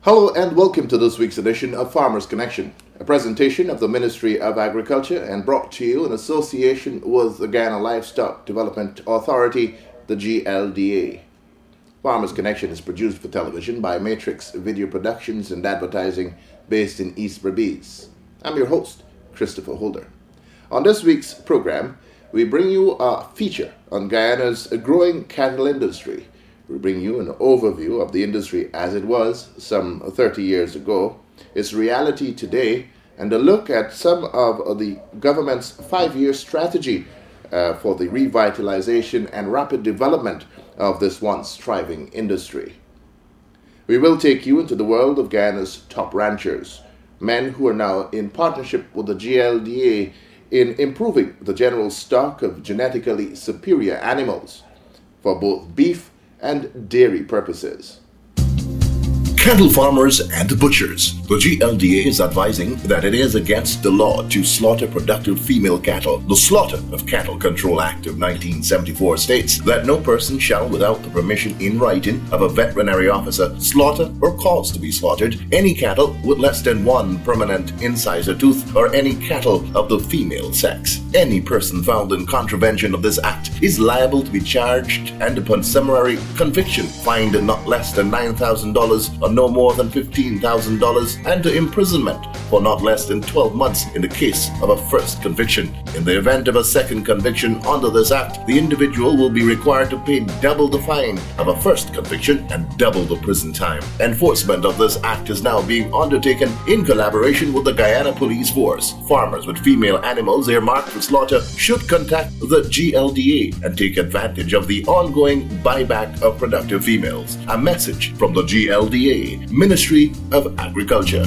Hello and welcome to this week's edition of Farmers Connection, a presentation of the Ministry of Agriculture and brought to you in association with the Guyana Livestock Development Authority, the GLDA. Farmers Connection is produced for television by Matrix Video Productions and Advertising based in East Berbice. I'm your host, Christopher Holder. On this week's program, we bring you a feature on Guyana's growing cattle industry. We bring you an overview of the industry as it was some 30 years ago, its reality today, and a look at some of the government's 5-year strategy for the revitalization and rapid development of this once thriving industry. We will take you into the world of Guyana's top ranchers, men who are now in partnership with the GLDA in improving the general stock of genetically superior animals for both beef and dairy purposes. Cattle farmers and butchers. The GLDA is advising that it is against the law to slaughter productive female cattle. The Slaughter of Cattle Control Act of 1974 states that no person shall, without the permission in writing of a veterinary officer, slaughter or cause to be slaughtered any cattle with less than one permanent incisor tooth or any cattle of the female sex. Any person found in contravention of this act is liable to be charged and upon summary conviction fined not less than $9,000 or no more than $15,000 and to imprisonment for not less than 12 months in the case of a first conviction. In the event of a second conviction under this act, the individual will be required to pay double the fine of a first conviction and double the prison time. Enforcement of this act is now being undertaken in collaboration with the Guyana Police Force. Farmers with female animals earmarked for slaughter should contact the GLDA and take advantage of the ongoing buyback of productive females. A message from the GLDA, Ministry of Agriculture.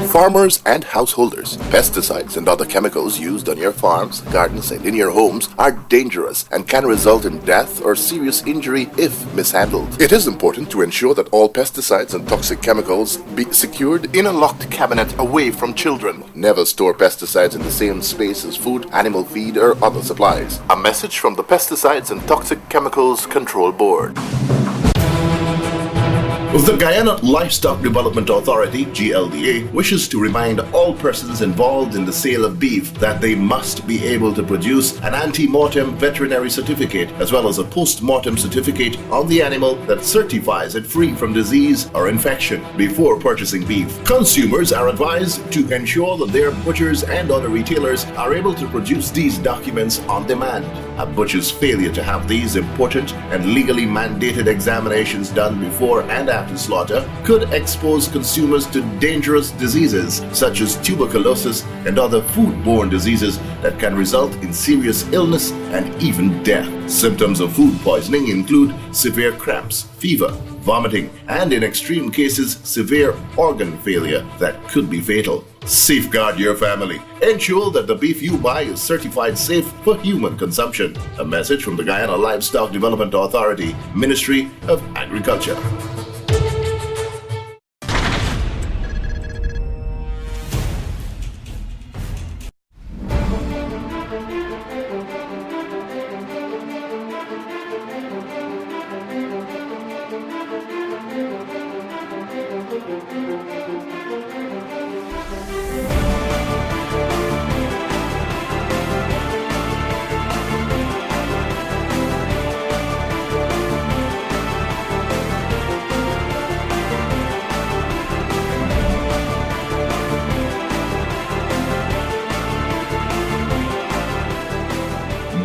Farmers and householders, pesticides and other chemicals used on your farms, gardens, and in your homes are dangerous and can result in death or serious injury if mishandled. It is important to ensure that all pesticides and toxic chemicals be secured in a locked cabinet away from children. Never store pesticides in the same space as food, animal feed, or other supplies. A message from the Pesticides and Toxic Chemicals Control Board. The Guyana Livestock Development Authority, GLDA, wishes to remind all persons involved in the sale of beef that they must be able to produce an ante-mortem veterinary certificate as well as a post-mortem certificate on the animal that certifies it free from disease or infection before purchasing beef. Consumers are advised to ensure that their butchers and other retailers are able to produce these documents on demand. A butcher's failure to have these important and legally mandated examinations done before and after slaughter could expose consumers to dangerous diseases such as tuberculosis and other foodborne diseases that can result in serious illness and even death. Symptoms of food poisoning include severe cramps, fever, vomiting, and in extreme cases, severe organ failure that could be fatal. Safeguard your family. Ensure that the beef you buy is certified safe for human consumption. A message from the Guyana Livestock Development Authority, Ministry of Agriculture.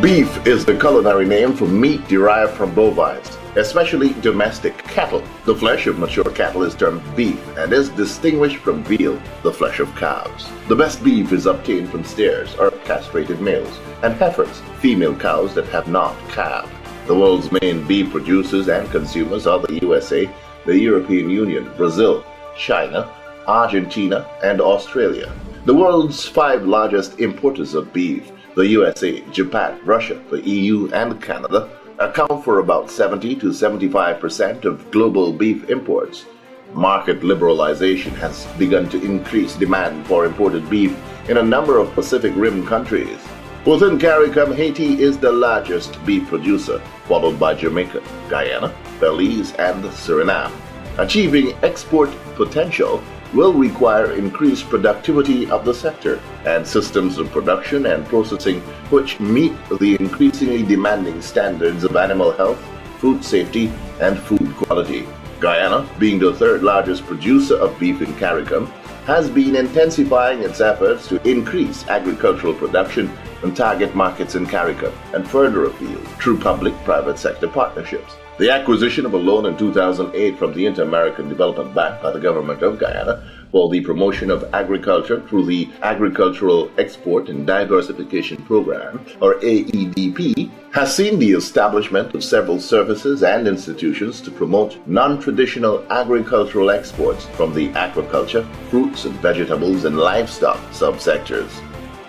Beef is the culinary name for meat derived from bovines, especially domestic cattle. The flesh of mature cattle is termed beef and is distinguished from veal, the flesh of calves. The best beef is obtained from steers or castrated males and heifers, female cows that have not calved. The world's main beef producers and consumers are the USA, the European Union, Brazil, China, Argentina, and Australia. The world's 5 largest importers of beef, the USA, Japan, Russia, the EU, and Canada, account for about 70 to 75% of global beef imports. Market liberalization has begun to increase demand for imported beef in a number of Pacific Rim countries. Within CARICOM, Haiti is the largest beef producer, followed by Jamaica, Guyana, Belize, and Suriname. Achieving export potential will require increased productivity of the sector and systems of production and processing which meet the increasingly demanding standards of animal health, food safety, and food quality. Guyana, being the third largest producer of beef in CARICOM, has been intensifying its efforts to increase agricultural production and target markets in CARICOM and further afield through public-private sector partnerships. The acquisition of a loan in 2008 from the Inter-American Development Bank by the government of Guyana for the promotion of agriculture through the Agricultural Export and Diversification Program, or AEDP, has seen the establishment of several services and institutions to promote non-traditional agricultural exports from the aquaculture, fruits and vegetables, and livestock subsectors.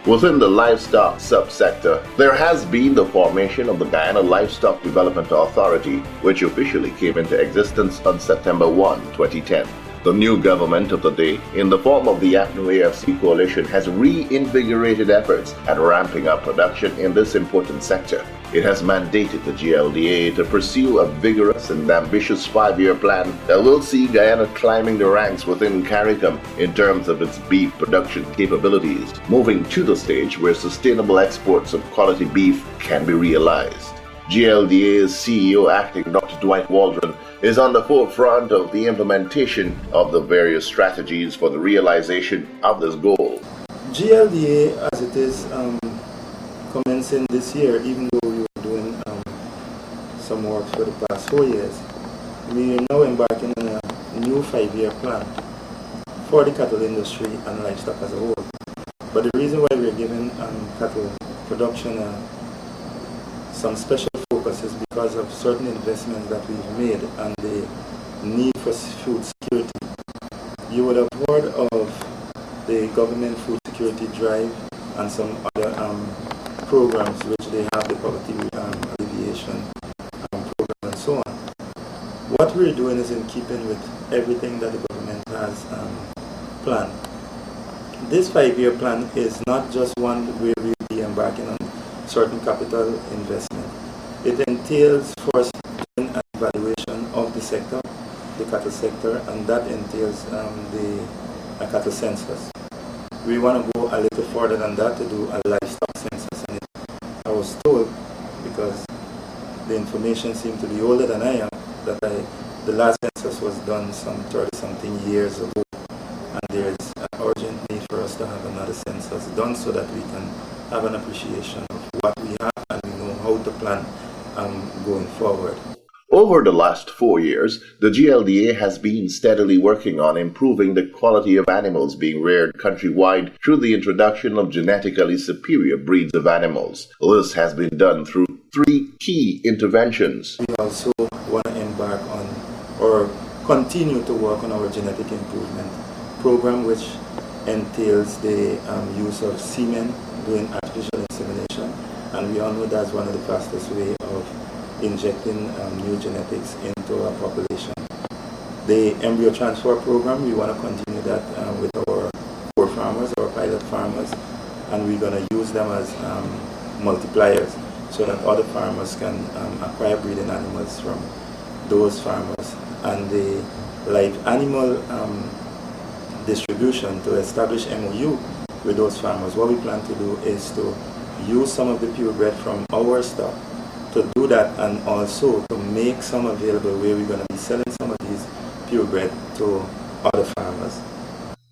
Within the livestock subsector, there has been the formation of the Guyana Livestock Development Authority, which officially came into existence on September 1, 2010. The new government of the day, in the form of the AFNU-AFC coalition, has reinvigorated efforts at ramping up production in this important sector. It has mandated the GLDA to pursue a vigorous and ambitious 5-year plan that will see Guyana climbing the ranks within CARICOM in terms of its beef production capabilities, moving to the stage where sustainable exports of quality beef can be realized. GLDA's CEO acting Dr. Dwight Waldron is on the forefront of the implementation of the various strategies for the realization of this goal. GLDA, as it is commencing this year, even though we were doing some work for the past 4 years, we are now embarking on a new 5-year plan for the cattle industry and livestock as a whole. But the reason why we are giving cattle production some special focus is because of certain investments that we've made and the need for food security. You would have heard of the government food security drive and some other programs which they have, the poverty alleviation program and so on. What we're doing is in keeping with everything that the government has planned. This 5-year plan is not just one where we'll be embarking on certain capital investment. It entails first doing an evaluation of the sector, the cattle sector, and that entails the cattle census. We want to go a little further than that to do a livestock census. And I was told, because the information seemed to be older than I am, that the last census was done some 30-something years ago, and there is an urgent need for us to have another census done so that we can have an appreciation of what we have and we know how to plan going forward. Over the last 4 years, the GLDA has been steadily working on improving the quality of animals being reared countrywide through the introduction of genetically superior breeds of animals. This has been done through 3 key interventions. We also want to embark on or continue to work on our genetic improvement program, which entails the use of semen, doing artificial insemination, and we all know that's one of the fastest way of injecting new genetics into our population. The embryo transfer program, we want to continue that with our core farmers, our pilot farmers, and we're going to use them as multipliers so that other farmers can acquire breeding animals from those farmers. And the live animal distribution, to establish MOU with those farmers, what we plan to do is to use some of the purebred from our stock to do that, and also to make some available where we're going to be selling some of these purebred to other farmers.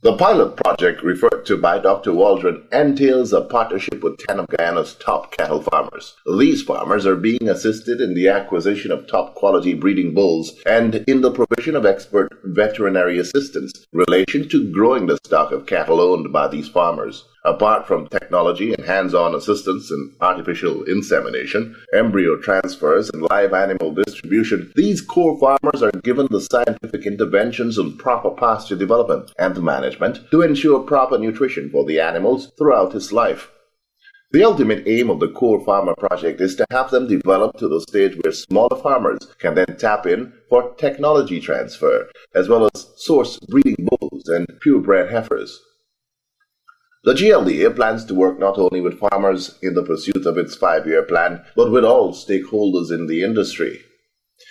The pilot project referred to by Dr. Waldron entails a partnership with 10 of Guyana's top cattle farmers. These farmers are being assisted in the acquisition of top quality breeding bulls and in the provision of expert veterinary assistance in relation to growing the stock of cattle owned by these farmers. Apart from technology and hands-on assistance in artificial insemination, embryo transfers, and live animal distribution, these core farmers are given the scientific interventions on proper pasture development and management to ensure proper nutrition for the animals throughout its life. The ultimate aim of the Core Farmer Project is to have them develop to the stage where smaller farmers can then tap in for technology transfer, as well as source breeding bulls and purebred heifers. The GLDA plans to work not only with farmers in the pursuit of its 5-year plan, but with all stakeholders in the industry.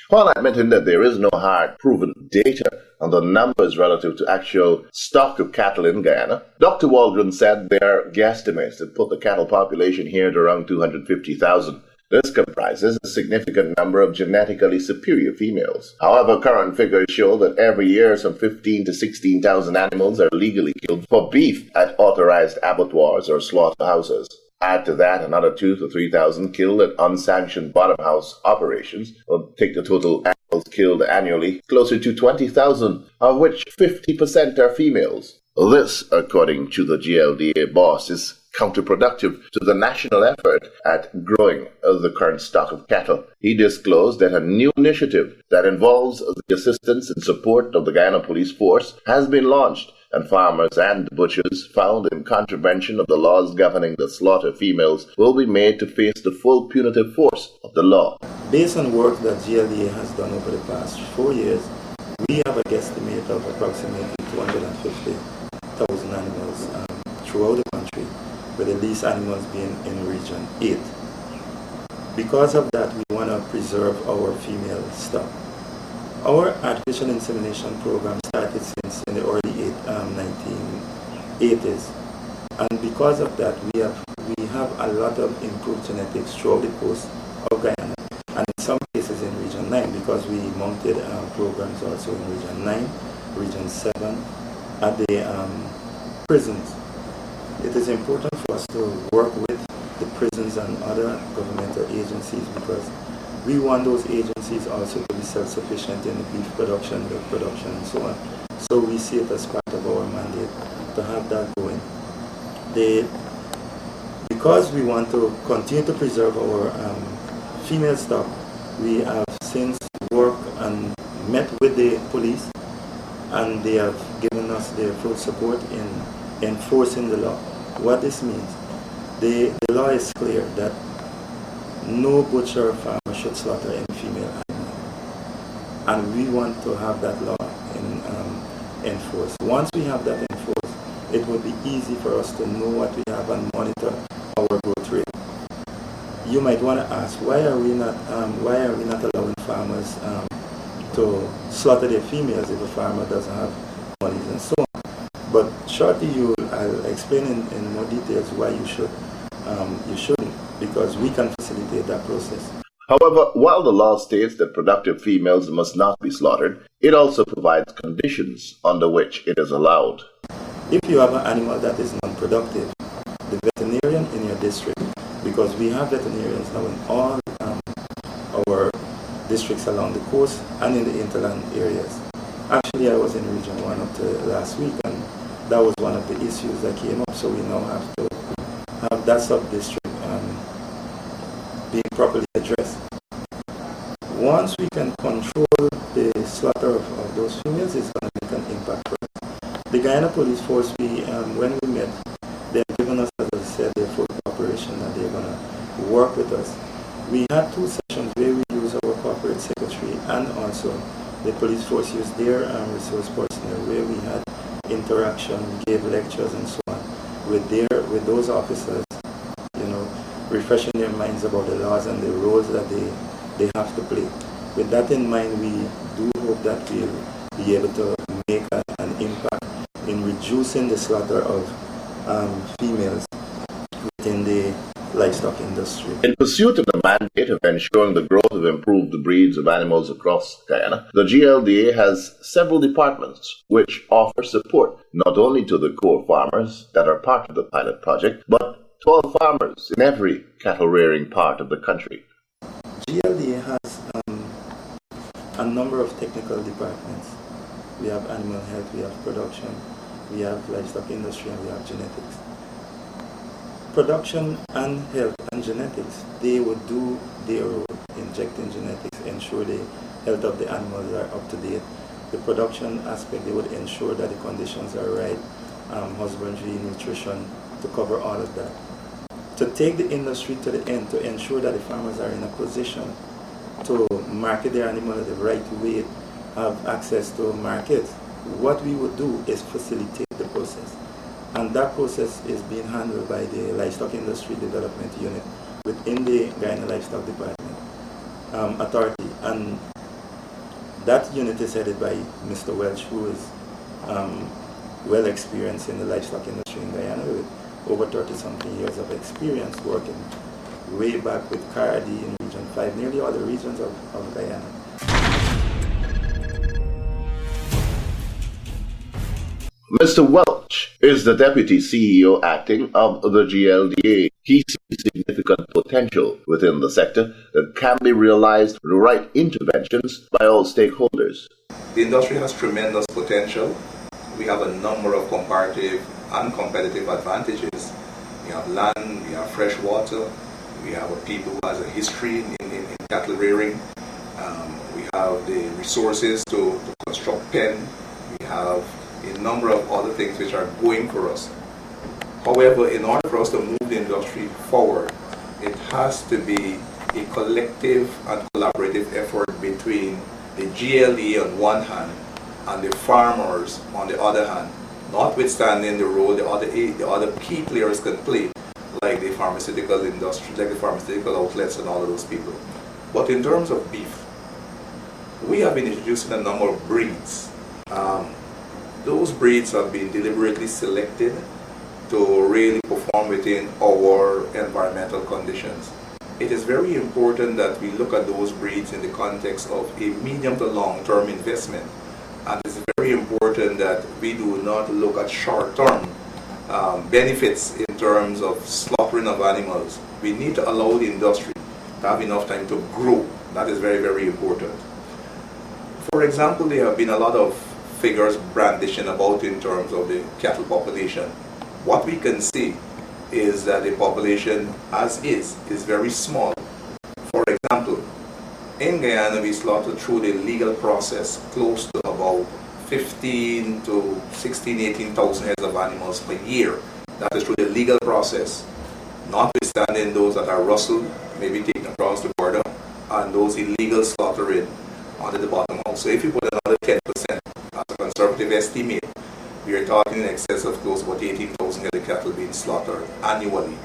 While admitting that there is no hard proven data on the numbers relative to actual stock of cattle in Guyana, Dr. Waldron said their guesstimates that put the cattle population here at around 250,000. This comprises a significant number of genetically superior females. However, current figures show that every year some 15 to 16,000 animals are legally killed for beef at authorized abattoirs or slaughterhouses. Add to that another 2,000 to 3,000 killed at unsanctioned bottom house operations, will take the total animals killed annually closer to 20,000, of which 50% are females. This, according to the GLDA boss, is counterproductive to the national effort at growing the current stock of cattle. He disclosed that a new initiative that involves the assistance and support of the Guyana Police Force has been launched, and farmers and butchers found in contravention of the laws governing the slaughter of females will be made to face the full punitive force of the law. Based on work that GLDA has done over the past 4 years, we have a guesstimate of approximately 250,000 animals throughout the country, with the least animals being in Region 8. Because of that, we want to preserve our female stock. Our artificial insemination program started since in the early 1980s, and because of that, we have a lot of improved genetics throughout the coast of Guyana, and in some cases in Region 9, because we mounted programs also in Region 9, Region 7, at the prisons. It is important for us to work with the prisons and other governmental agencies, because we want those agencies also to be self-sufficient in the beef production, milk production, and so on. So we see it as part of our mandate to have that going. Because we want to continue to preserve our female stock, we have since worked and met with the police, and they have given us their full support in enforcing the law. What this means, the law is clear that no butcher or farmer should slaughter any female animal, and we want to have that law enforced. Once we have that enforced, it will be easy for us to know what we have and monitor our growth rate. You might want to ask, why are we not allowing farmers to slaughter their females if a farmer doesn't have monies and so on? But shortly, I'll explain in more details why you shouldn't, because we can facilitate that process. However, while the law states that productive females must not be slaughtered, it also provides conditions under which it is allowed. If you have an animal that is non-productive, the veterinarian in your district, because we have veterinarians now in all our districts along the coast and in the hinterland areas. Actually, I was in Region 1 up to last week, and that was one of the issues that came up, so we now have to have that sub-district being properly addressed. Once we can control the slaughter of those females, it's going to make an impact for us. The Guyana Police Force, when we met, they have given us, as I said, their full cooperation, and they're going to work with us. We had 2 sessions where we used our corporate secretary, and also the police force used their resource personnel, where we had interaction, gave lectures and so on with those officers, refreshing their minds about the laws and the roles that they have to play. With that in mind, we do hope that we'll be able to make an impact in reducing the slaughter of females within the livestock industry. In pursuit of the mandate of ensuring the growth of improved breeds of animals across Guyana, the GLDA has several departments which offer support not only to the core farmers that are part of the pilot project, but to all farmers in every cattle rearing part of the country. GLDA has a number of technical departments. We have animal health, we have production, we have livestock industry, and we have genetics. Production and health and genetics, they would do their role, injecting genetics, ensure the health of the animals are up to date. The production aspect, they would ensure that the conditions are right, husbandry, nutrition, to cover all of that. To take the industry to the end, to ensure that the farmers are in a position to market their animal at the right way, have access to markets, what we would do is facilitate the process. And that process is being handled by the Livestock Industry Development Unit within the Guyana Livestock Department Authority. And That unit is headed by Mr. Welch, who is well experienced in the livestock industry in Guyana with over 30-something years of experience working way back with CARD in Region 5, nearly all the regions of Guyana. Mr. Welch is the Deputy CEO acting of the GLDA. He sees significant potential within the sector that can be realized through the right interventions by all stakeholders. The industry has tremendous potential. We have a number of comparative and competitive advantages. We have land, we have fresh water, we have a people who has a history in cattle rearing. We have the resources to construct pen. We have a number of other things which are going for us. However, in order for us to move the industry forward, it has to be a collective and collaborative effort between the GLDA on one hand and the farmers on the other hand, notwithstanding the role the other key players can play, like the pharmaceutical industry, like the pharmaceutical outlets and all of those people. But in terms of beef, we have been introducing a number of breeds. Those breeds have been deliberately selected to really perform within our environmental conditions. It is very important that we look at those breeds in the context of a medium to long-term investment. And it's very important that we do not look at short-term benefits in terms of slaughtering of animals. We need to allow the industry to have enough time to grow. That is very, very important. For example, there have been a lot of figures brandishing about in terms of the cattle population. What we can see is that the population as is very small. For example, in Guyana we slaughter through the legal process close to about 15 to 16, 18,000 heads of animals per year. That is through the legal process, notwithstanding those that are rustled, maybe taken across the border, and those illegal slaughtering under the bottom house. So if you put another 10% as a conservative estimate, we are talking in excess of close to about 18,000 head of cattle being slaughtered annually.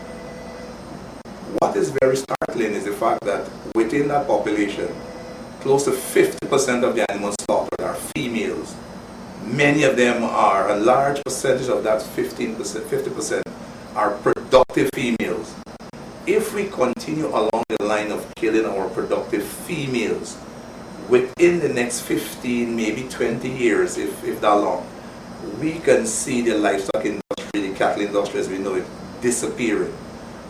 What is very startling is the fact that within that population, close to 50% of the animals slaughtered are females. Many of them are, a large percentage of that 50% are productive females. If we continue along the line of killing our productive females, within the next 15, maybe 20 years, if that long, we can see the livestock industry, the cattle industry as we know it, disappearing.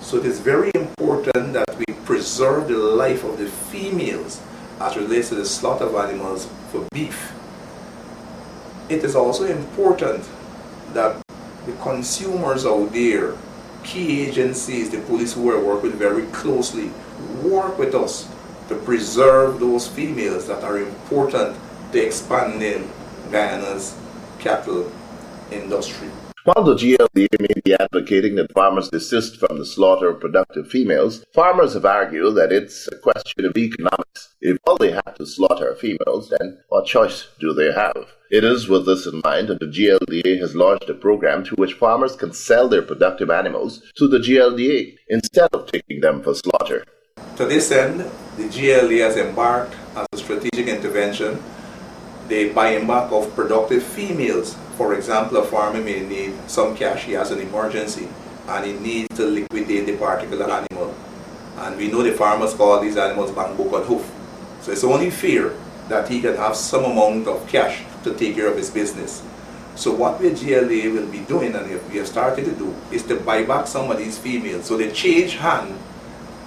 So it is very important that we preserve the life of the females as relates to the slaughter of animals for beef. It is also important that the consumers out there, key agencies, the police who are working very closely, work with us to preserve those females that are important to expanding Guyana's cattle industry. While the GLDA may be advocating that farmers desist from the slaughter of productive females, farmers have argued that it's a question of economics. If all they have to slaughter are females, then what choice do they have? It is with this in mind that the GLDA has launched a program through which farmers can sell their productive animals to the GLDA instead of taking them for slaughter. To this end, the GLDA has embarked as a strategic intervention the buying back of productive females. For example, a farmer may need some cash, he has an emergency, and he needs to liquidate the particular animal. And we know the farmers call these animals bamboo and hoof. So it's only fair that he can have some amount of cash to take care of his business. So what the GLDA will be doing, and we have started to do, is to buy back some of these females. So they change hand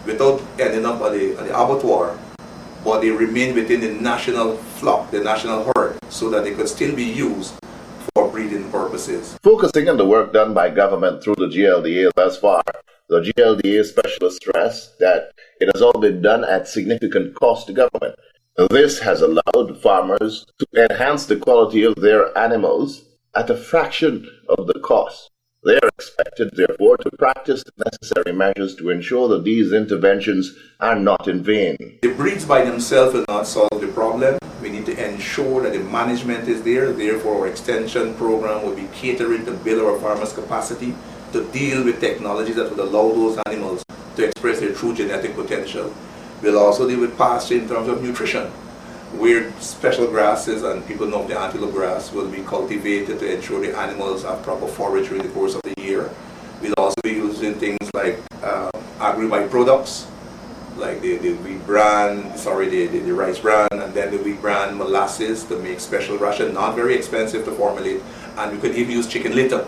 without ending up at the abattoir, but they remain within the national flock, the national herd, so that they could still be used for breeding purposes. Focusing on the work done by government through the GLDA thus far, the GLDA specialists stress that it has all been done at significant cost to government. This has allowed farmers to enhance the quality of their animals at a fraction of the cost. They are expected, therefore, to practice the necessary measures to ensure that these interventions are not in vain. The breeds by themselves will not solve the problem. We need to ensure that the management is there. Therefore, our extension program will be catering to build our farmers' capacity to deal with technology that would allow those animals to express their true genetic potential. We'll also deal with pasture in terms of nutrition. where special grasses, and people know the antelope grass, will be cultivated to ensure the animals have proper forage during the course of the year. We'll also be using things like agri-byproducts, like the wheat bran, the rice bran, and then the wheat bran molasses to make special ration, not very expensive to formulate. And we could even use chicken litter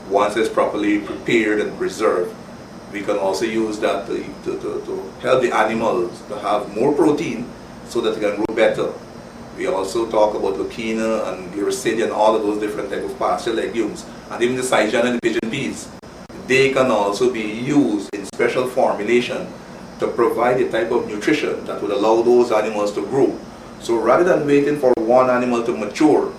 once it's properly prepared and preserved. We can also use that to help the animals to have more protein so that they can grow better. We also talk about leucaena and glycine and all of those different types of pasture legumes, and even the saijan and the pigeon peas. They can also be used in special formulation to provide a type of nutrition that would allow those animals to grow. So rather than waiting for one animal to mature,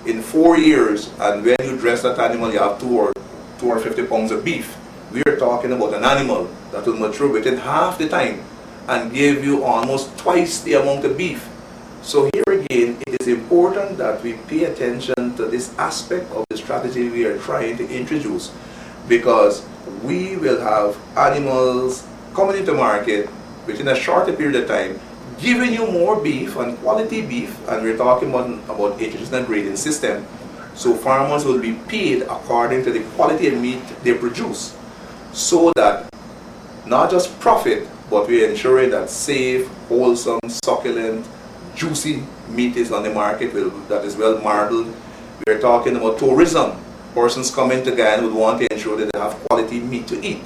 in 4 years, and when you dress that animal, you have 250 pounds of beef. We are talking about an animal that will mature within half the time and give you almost twice the amount of beef. So here again, it is important that we pay attention to this aspect of the strategy we are trying to introduce, because we will have animals coming into market within a shorter period of time, giving you more beef and quality beef, and we're talking about introducing a grading system. So farmers will be paid according to the quality of meat they produce, so that not just profit, but we're ensuring that safe, wholesome, succulent, juicy meat is on the market that is well marbled. We're talking about tourism. Persons coming to Guyana would want to ensure that they have quality meat to eat.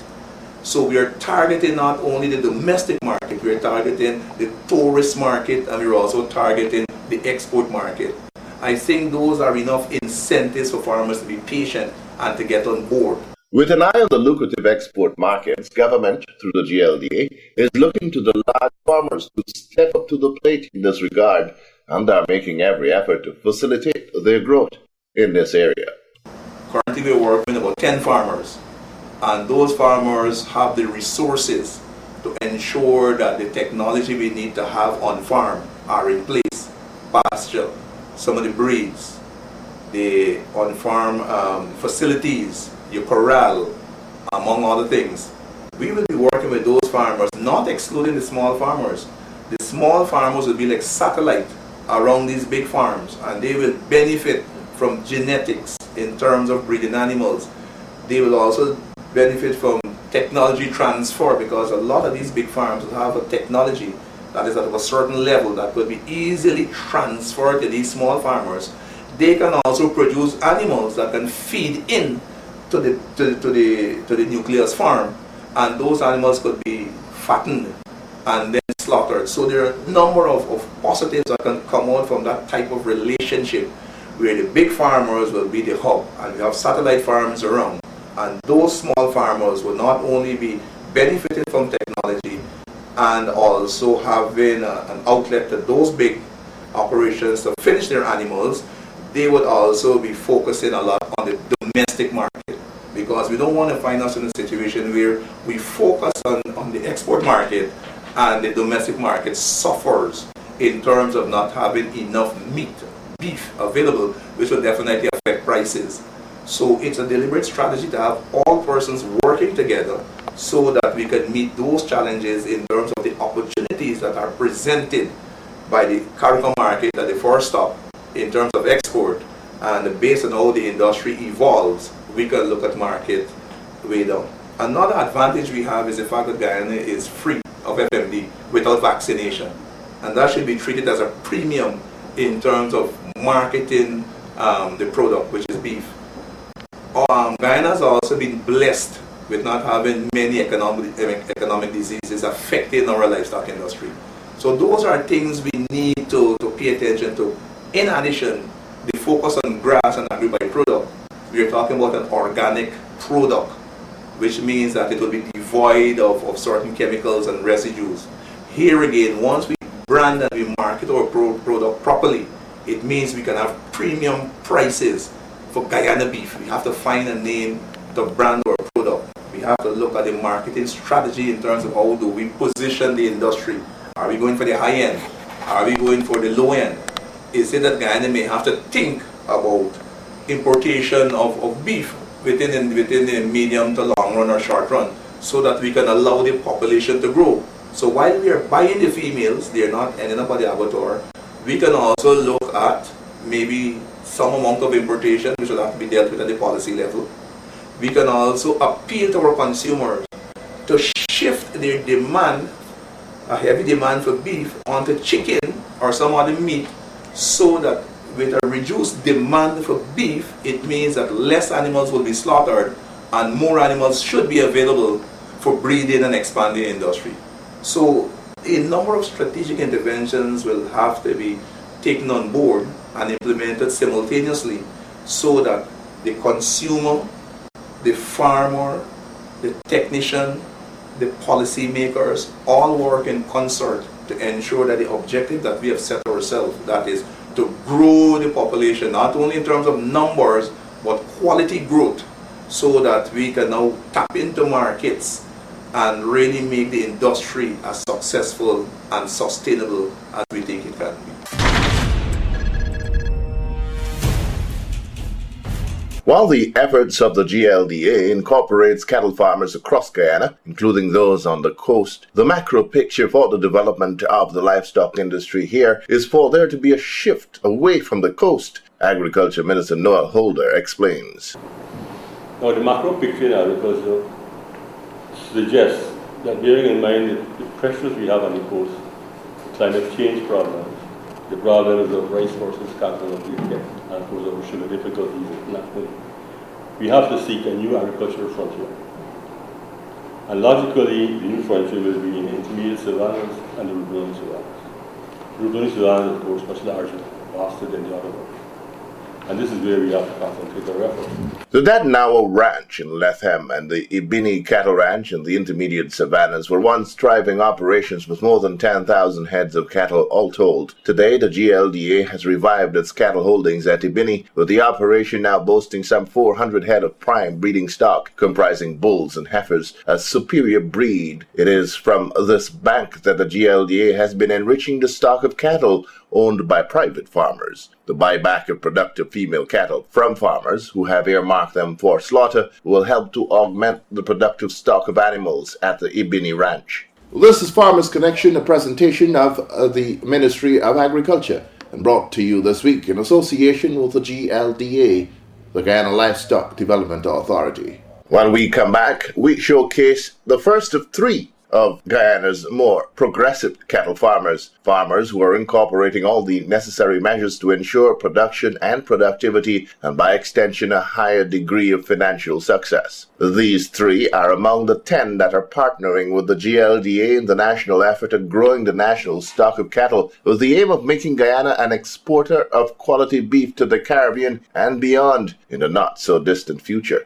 So we are targeting not only the domestic market, we are targeting the tourist market, and we're also targeting the export market. I think those are enough incentives for farmers to be patient and to get on board. With an eye on the lucrative export markets, government, through the GLDA, is looking to the large farmers to step up to the plate in this regard, and are making every effort to facilitate their growth in this area. Currently, we're working with about 10 farmers, and those farmers have the resources to ensure that the technology we need to have on farm are in place. Pasture, some of the breeds, the on-farm facilities, your corral, among other things. We will be working with those farmers, not excluding the small farmers. The small farmers will be like satellite around these big farms, and they will benefit from genetics in terms of breeding animals. They will also benefit from technology transfer, because a lot of these big farms will have a technology that is at a certain level that will be easily transferred to these small farmers. They can also produce animals that can feed in to the nucleus farm, and those animals could be fattened and then slaughtered. So there are a number of positives that can come out from that type of relationship, where the big farmers will be the hub, and we have satellite farms around. And those small farmers will not only be benefiting from technology and also having an outlet to those big operations to finish their animals, they would also be focusing a lot on the domestic market, because we don't want to find us in a situation where we focus on the export market and the domestic market suffers in terms of not having enough beef available, which will definitely affect prices. So it's a deliberate strategy to have all persons working together so that we can meet those challenges in terms of the opportunities that are presented by the CARICOM market at the first stop in terms of export, and based on how the industry evolves, we can look at market way down. Another advantage we have is the fact that Guyana is free of FMD without vaccination, and that should be treated as a premium in terms of marketing the product, which is beef. Guyana has also been blessed with not having many economic diseases affecting our livestock industry. So those are things we need to pay attention to. In addition, the focus on grass and agri-byproduct, we are talking about an organic product, which means that it will be devoid of certain chemicals and residues. Here again, once we brand and we market our product properly, it means we can have premium prices for Guyana beef. We have to find a name to brand our product. We have to look at the marketing strategy in terms of how do we position the industry. Are we going for the high end? Are we going for the low end? Is it that Guyana may have to think about importation of beef within the medium to long run or short run, so that we can allow the population to grow? So while we are buying the females, they are not ending up at the abattoir. We can also look at maybe some amount of importation, which will have to be dealt with at the policy level. We can also appeal to our consumers to shift their demand, a heavy demand for beef, onto chicken or some other meat, so that with a reduced demand for beef, it means that less animals will be slaughtered and more animals should be available for breeding and expanding industry. So a number of strategic interventions will have to be taken on board and implemented simultaneously so that the consumer, the farmer, the technician, the policymakers all work in concert to ensure that the objective that we have set ourselves, that is to grow the population, not only in terms of numbers, but quality growth, so that we can now tap into markets and really make the industry as successful and sustainable as we think it can be. While the efforts of the GLDA incorporates cattle farmers across Guyana, including those on the coast, the macro picture for the development of the livestock industry here is for there to be a shift away from the coast. Agriculture Minister Noel Holder explains. Now, the macro picture in agriculture suggests that, bearing in mind the pressures we have on the coast, the climate change problems, the problems of rice versus cattle of the effect, and those of sugar difficulties nationally, we have to seek a new agricultural frontier. And logically, the new frontier will be in the intermediate savannas and the rural savannas. The rural savannas, of course, much larger, vaster than the other ones. And this is where we have to concentrate our efforts. The Dadnao Ranch in Lethem and the Ibini Cattle Ranch in the intermediate savannas were once thriving operations with more than 10,000 heads of cattle all told. Today, the GLDA has revived its cattle holdings at Ibini, with the operation now boasting some 400 head of prime breeding stock, comprising bulls and heifers, a superior breed. It is from this bank that the GLDA has been enriching the stock of cattle owned by private farmers. The buyback of productive female cattle from farmers who have earmarked them for slaughter will help to augment the productive stock of animals at the Ibini Ranch. This is Farmers Connection, a presentation of the Ministry of Agriculture, and brought to you this week in association with the GLDA, the Guyana Livestock Development Authority. When we come back, we showcase the first of three of Guyana's more progressive cattle farmers who are incorporating all the necessary measures to ensure production and productivity, and by extension a higher degree of financial success. These three are among the 10 that are partnering with the GLDA in the national effort at growing the national stock of cattle, with the aim of making Guyana an exporter of quality beef to the Caribbean and beyond in the not-so-distant future.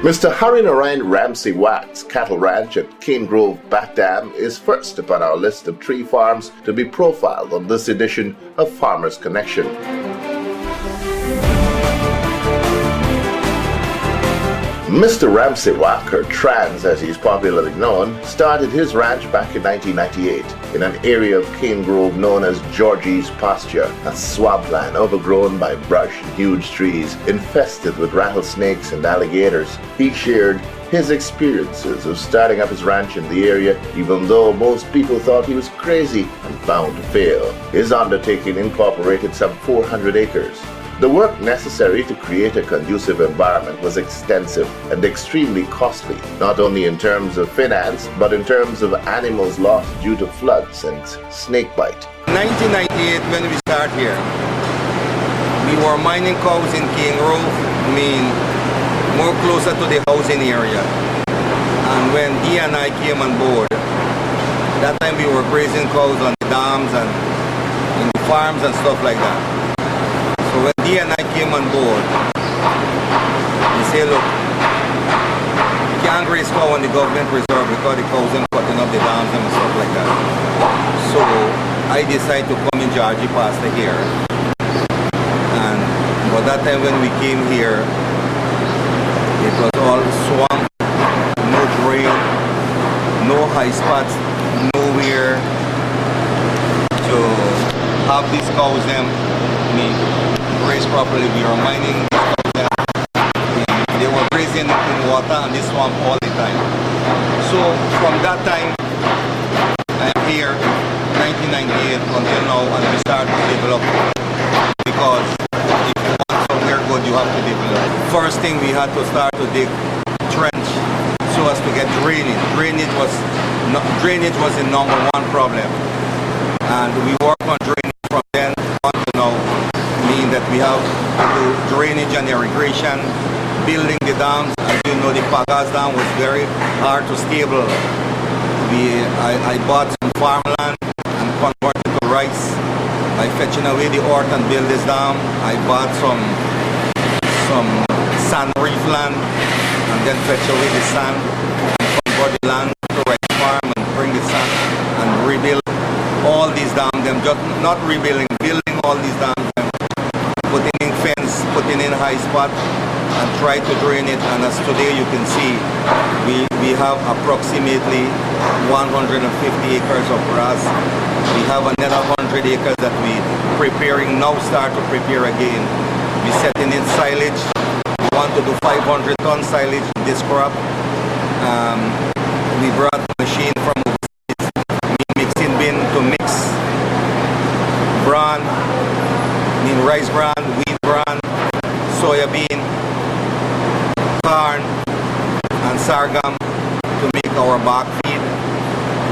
Mr. Harinarayan Ramsey Watt's cattle ranch at Cane Grove Bat Dam is first upon our list of tree farms to be profiled on this edition of Farmers Connection. Mr. Ramsey Watt, or Trans as he's popularly known, started his ranch back in 1998 in an area of Cane Grove known as Georgie's Pasture, a swampland overgrown by brush and huge trees, infested with rattlesnakes and alligators. He shared his experiences of starting up his ranch in the area, even though most people thought he was crazy and bound to fail. His undertaking incorporated some 400 acres. The work necessary to create a conducive environment was extensive and extremely costly, not only in terms of finance, but in terms of animals lost due to floods and snakebite. 1998, when we started here, we were mining cows in Cane Grove, more closer to the housing area. And when D&I came on board, that time we were grazing cows on the dams and in the farms and stuff like that. So when D&I came on board, he said, look, you can't graze cow on the government reserve because the cows are cutting up the dams and stuff like that. So I decided to come in Georgie Pasture here. And by that time when we came here, it was all swamp, no drain, no high spots, nowhere to have these cows graze properly. We were mining, they were grazing in water and this swamp all the the time. So from that time, I am here, 1998 until now, and we start to develop, because if you want somewhere good, you have to develop. First thing, we had to start to dig trench so as to get drainage. Drainage was the number one problem, and we work on drainage from then on to now, meaning that we have to do drainage and irrigation, building the dams. As you know, the Pagas Dam was very hard to stable. I bought some farmland and converted to rice by fetching away the earth and build this dam. I bought some sand reef land and then fetch away the sand and convert the land to rice farm and bring the sand and rebuild all these dams. Them just not rebuilding, building all these dams, putting in fence, putting in high spot, and try to drain it. And as today you can see, we have approximately 150 acres of grass. We have another 100 acres that we preparing now, start to prepare again. We setting in silage. We want to do 500 ton silage in this crop. We brought a machine from overseas, mixing bin to mix bran, rice bran, wheat bran, soya bean, corn, and sorghum to make our bark feed.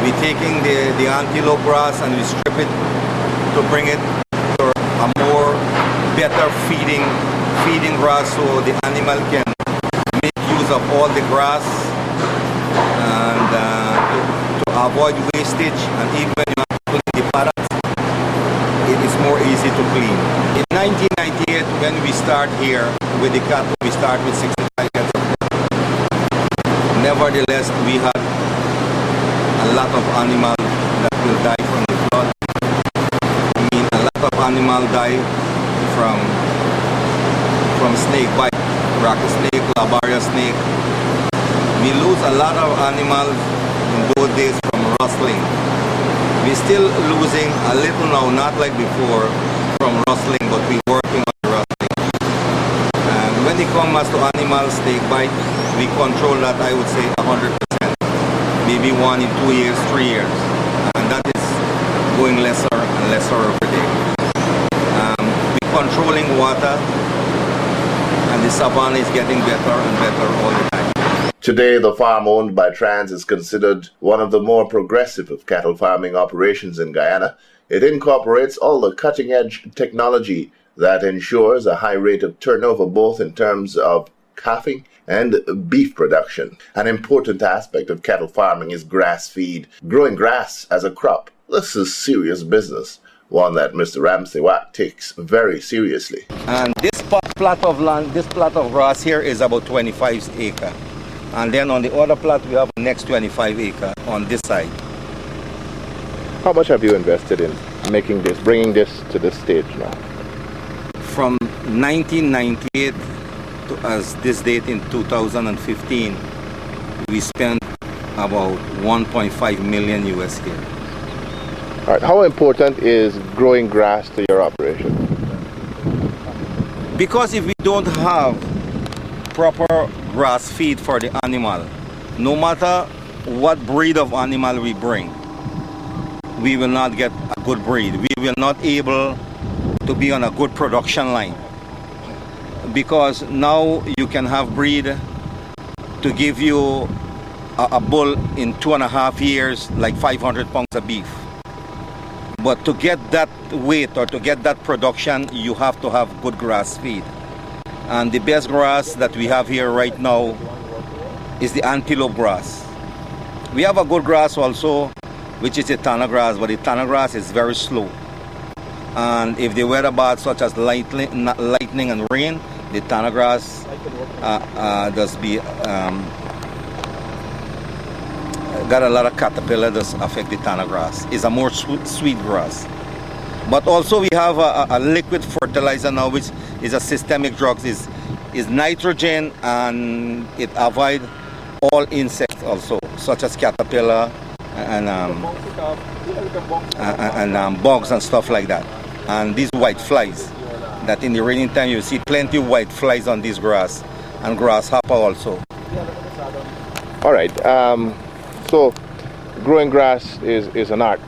We're taking the antelope grass and we strip it to bring it to a more better feeding grass, so the animal can make use of all the grass and to avoid wastage. And even when you have to clean the paddocks, it is more easy to clean. In 1998, when we start here with the cattle, we start with 65 heads of cattle. Nevertheless, we had a lot of animals that will die from the flood. A lot of animals die from snake bite, rocket snake, labaria snake. We lose a lot of animals in those days from rustling. We're still losing a little now, not like before, from rustling, but we're working on the rustling. And when it comes to animals, snake bite, we control that, I would say, 100%. Maybe 1 in 2 years, 3 years. And that is going lesser and lesser every day. We're controlling water, and the savanna is getting better and better all the time. Today, the farm owned by Trans is considered one of the more progressive of cattle farming operations in Guyana. It incorporates all the cutting-edge technology that ensures a high rate of turnover, both in terms of calving and beef production. An important aspect of cattle farming is grass feed. Growing grass as a crop, this is serious business, one that Mr. Ramsey Watt takes very seriously. And this plot of land, this plot of grass here is about 25 acres. And then on the other plot, we have the next 25 acres on this side. How much have you invested in making this, bringing this to this stage now? From 1998 to as this date in 2015, we spent about 1.5 million US here. All right. How important is growing grass to your operation? Because if we don't have proper grass feed for the animal, no matter what breed of animal we bring, we will not get a good breed. We will not able to be on a good production line. Because now you can have breed to give you a bull in 2.5 years, like 500 pounds of beef. But to get that weight or to get that production, you have to have good grass feed. And the best grass that we have here right now is the antelope grass. We have a good grass also, which is the tana grass, but the tana grass is very slow. And if the weather bad, such as lightning and rain, the tana grass does be got a lot of caterpillar that affect the tana grass. It's a more sweet grass. But also we have a liquid fertilizer now, which is a systemic drug. Is nitrogen, and it avoids all insects also, such as caterpillar and bugs and stuff like that. And these white flies, that in the raining time you see plenty of white flies on this grass, and grasshopper also. All right. So growing grass is an art.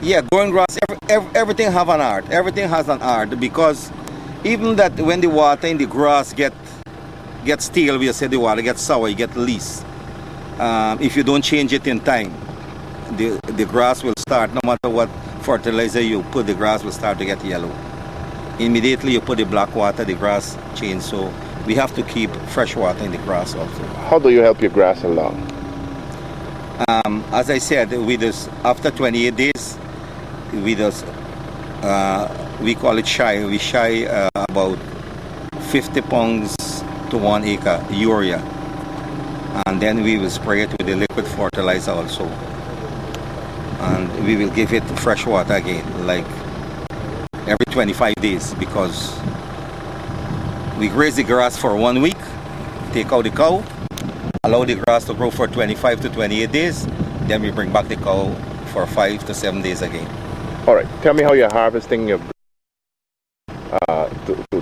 Yeah, growing grass, everything have an art. Everything has an art, because even that when the water in the grass get stale, we say the water gets sour, you get least. If you don't change it in time, the grass will start, no matter what fertilizer you put, the grass will start to get yellow. Immediately you put the black water, the grass change. So we have to keep fresh water in the grass also. How do you help your grass along? As I said, after 28 days, we call it shy. We shy about 50 pounds to 1 acre urea, and then we will spray it with the liquid fertilizer also, and we will give it fresh water again, like every 25 days, because we graze the grass for 1 week, take out the cow, allow the grass to grow for 25 to 28 days, then we bring back the cow for 5 to 7 days again. All right. Tell me how you're harvesting your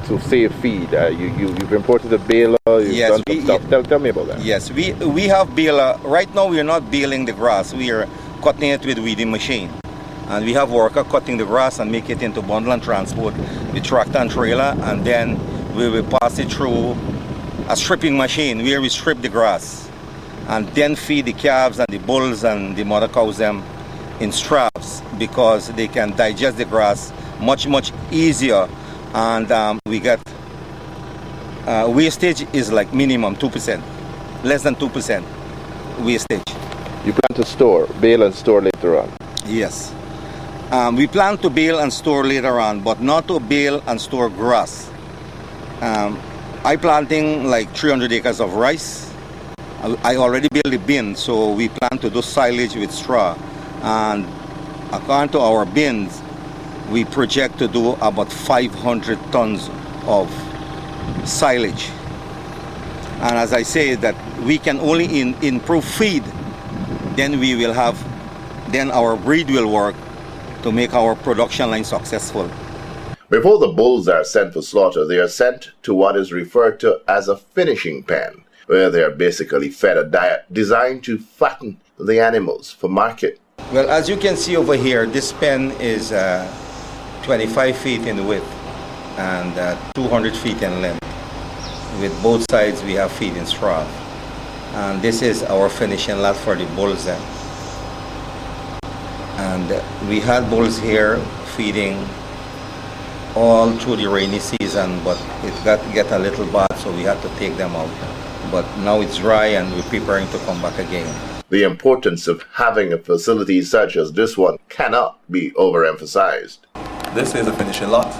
to save feed. You've imported a baler. You've done some stuff. Tell me about that. Yes, we have baler. Right now we are not baling the grass. We are cutting it with weeding machine, and we have worker cutting the grass and make it into bundle and transport with tractor and trailer, and then we will pass it through a stripping machine where we strip the grass and then feed the calves and the bulls and the mother cows them in straps, because they can digest the grass much easier, and we get wastage is like minimum 2%, less than 2% wastage. You plan to bale and store later on? Yes. We plan to bale and store later on, but not to bale and store grass. I planting like 300 acres of rice. I already built the bin, so we plan to do silage with straw. And according to our bins, we project to do about 500 tons of silage. And as I say, that we can only improve feed, then our breed will work to make our production line successful. Before the bulls are sent for slaughter, they are sent to what is referred to as a finishing pen, where they are basically fed a diet designed to fatten the animals for market. Well, as you can see over here, this pen is 25 feet in width and 200 feet in length. With both sides we have feed in straw. And this is our finishing lot for the bulls then. And we had bulls here feeding all through the rainy season, but it get a little bad, so we had to take them out. But now it's dry and we're preparing to come back again. The importance of having a facility such as this one cannot be overemphasized. This is a finishing lot,